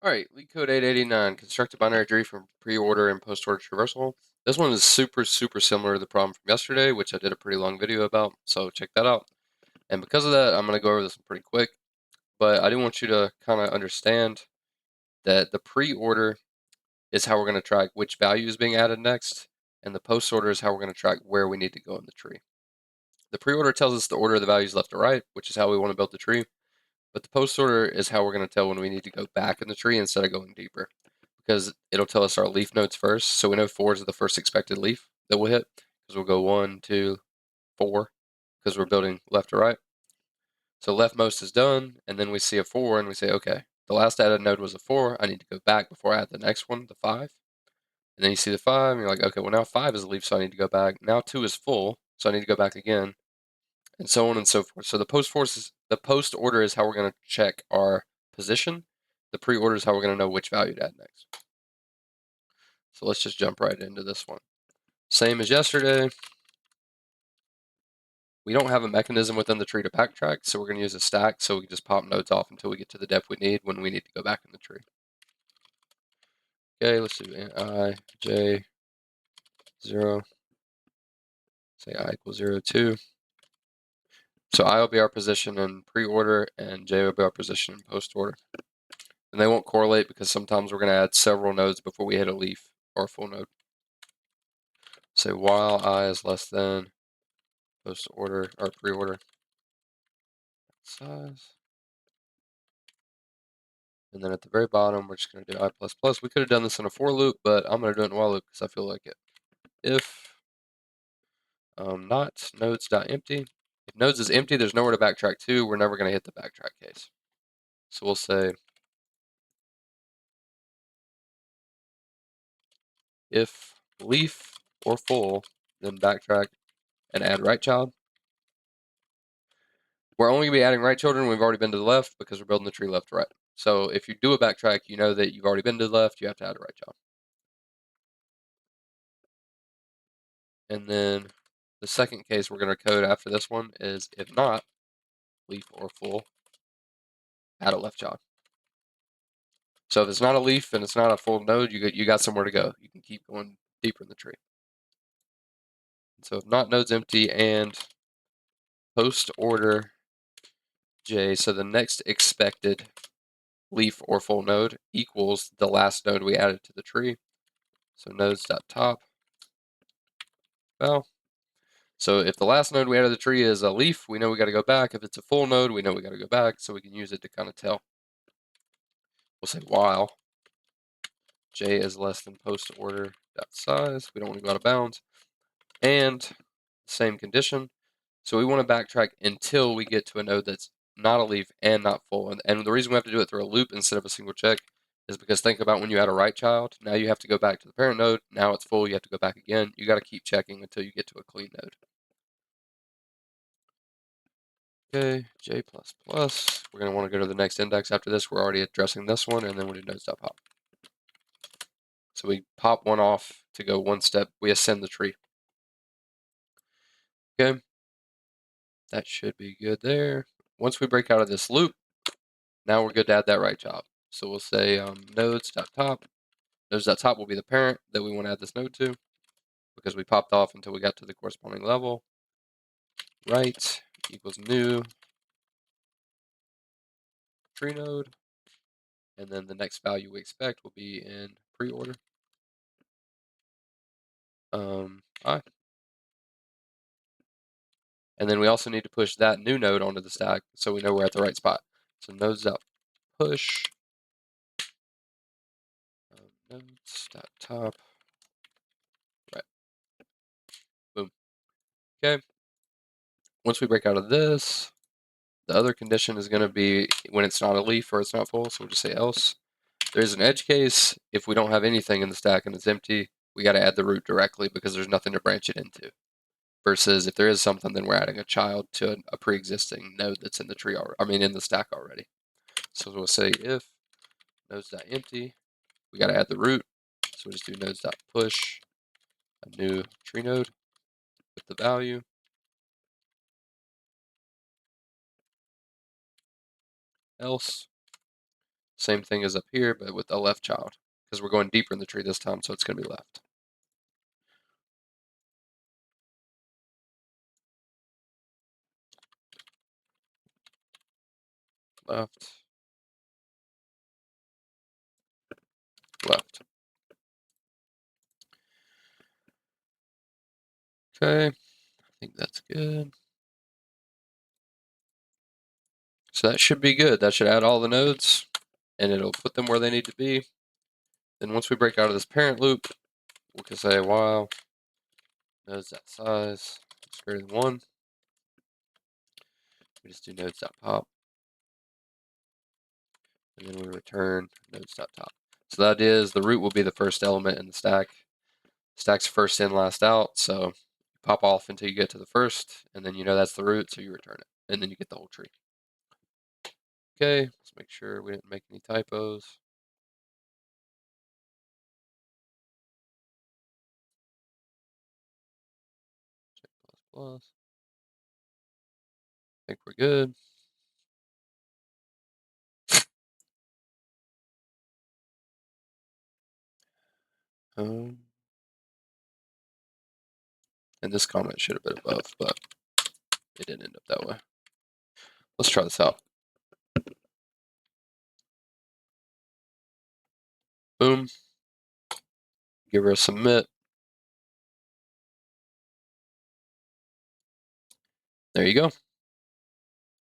Alright, LeetCode 889, construct a binary tree from pre-order and post-order traversal. This one is super similar to the problem from yesterday, which I did a pretty long video about, so check that out. And because of that, I'm going to go over this one pretty quick, but I do want you to kind of understand that the pre-order is how we're going to track which value is being added next, and the post-order is how we're going to track where we need to go in the tree. The pre-order tells us the order of the values left to right, which is how we want to build the tree, but the post-order is how we're going to tell when we need to go back in the tree instead of going deeper, because it'll tell us our leaf nodes first. So we know 4 is the first expected leaf that we'll hit, because we'll go 1, 2, 4, because we're building left to right. So leftmost is done, and then we see a 4, and we say, okay, the last added node was a 4. I need to go back before I add the next one, the 5. And then you see the 5, and you're like, okay, well now 5 is a leaf, so I need to go back. Now 2 is full, so I need to go back again, and so on and so forth. So the post order is how we're going to check our position. The pre-order is how we're going to know which value to add next. So let's just jump right into this one. Same as yesterday. We don't have a mechanism within the tree to backtrack, so we're going to use a stack, so we can just pop nodes off until we get to the depth we need when we need to go back in the tree. Okay, let's do I, j, 0, say I equals 0, 2. So I will be our position in pre-order, and j will be our position in post-order. And they won't correlate because sometimes we're going to add several nodes before we hit a leaf or a full node. Say while I is less than post-order or pre-order size. And then at the very bottom, we're just going to do I++. We could have done this in a for loop, but I'm going to do it in a while loop because I feel like it. If not nodes.empty. If nodes is empty, there's nowhere to backtrack to. We're never going to hit the backtrack case. So we'll say if leaf or full, then backtrack and add right child. We're only going to be adding right children when we've already been to the left because we're building the tree left to right. So if you do a backtrack, you know that you've already been to the left, you have to add a right child. And then the second case we're going to code after this one is if not leaf or full, add a left child. So if it's not a leaf and it's not a full node, you got somewhere to go. You can keep going deeper in the tree. So if not node's empty and post order j, so the next expected leaf or full node equals the last node we added to the tree. So nodes.top. Well, so if the last node we added to the tree is a leaf, we know we got to go back. If it's a full node, we know we got to go back. So we can use it to kind of tell. We'll say while j is less than post order dot size. We don't want to go out of bounds. And same condition. So we want to backtrack until we get to a node that's not a leaf and not full. And the reason we have to do it through a loop instead of a single check is because think about when you add a right child. Now you have to go back to the parent node. Now it's full. You have to go back again. You got to keep checking until you get to a clean node. Okay, j++. We're going to want to go to the next index after this. We're already addressing this one, and then we'll do nodes.pop. So we pop one off to go one step. We ascend the tree. Okay, that should be good there. Once we break out of this loop, now we're good to add that right child. So we'll say nodes.top. Nodes.top will be the parent that we want to add this node to because we popped off until we got to the corresponding level. Right equals new tree node. And then the next value we expect will be in pre-order. I. And then we also need to push that new node onto the stack so we know we're at the right spot. So nodes.push nodes.top. Right. Boom. Okay. Once we break out of this, the other condition is going to be when it's not a leaf or it's not full. So we'll just say else. There's an edge case. If we don't have anything in the stack and it's empty, we got to add the root directly because there's nothing to branch it into. Versus if there is something, then we're adding a child to a pre-existing node that's in the tree, in the stack already. So we'll say if nodes.empty, we got to add the root. So we'll just do nodes.push a new tree node with the value. Else. Same thing as up here, but with a left child, because we're going deeper in the tree this time, so it's going to be left. Left. Left. Okay, I think that's good. So that should be good. That should add all the nodes, and it'll put them where they need to be. Then once we break out of this parent loop, we can say while nodes that size is greater than 1. We just do nodes.pop, and then we return nodes.top. So that is the root will be the first element in the stack. Stack's first in, last out. So you pop off until you get to the first, and then you know that's the root, so you return it, and then you get the whole tree. Okay, let's make sure we didn't make any typos. Check plus plus. I think we're good. And this comment should have been above, but it didn't end up that way. Let's try this out. Boom. Give her a submit. There you go.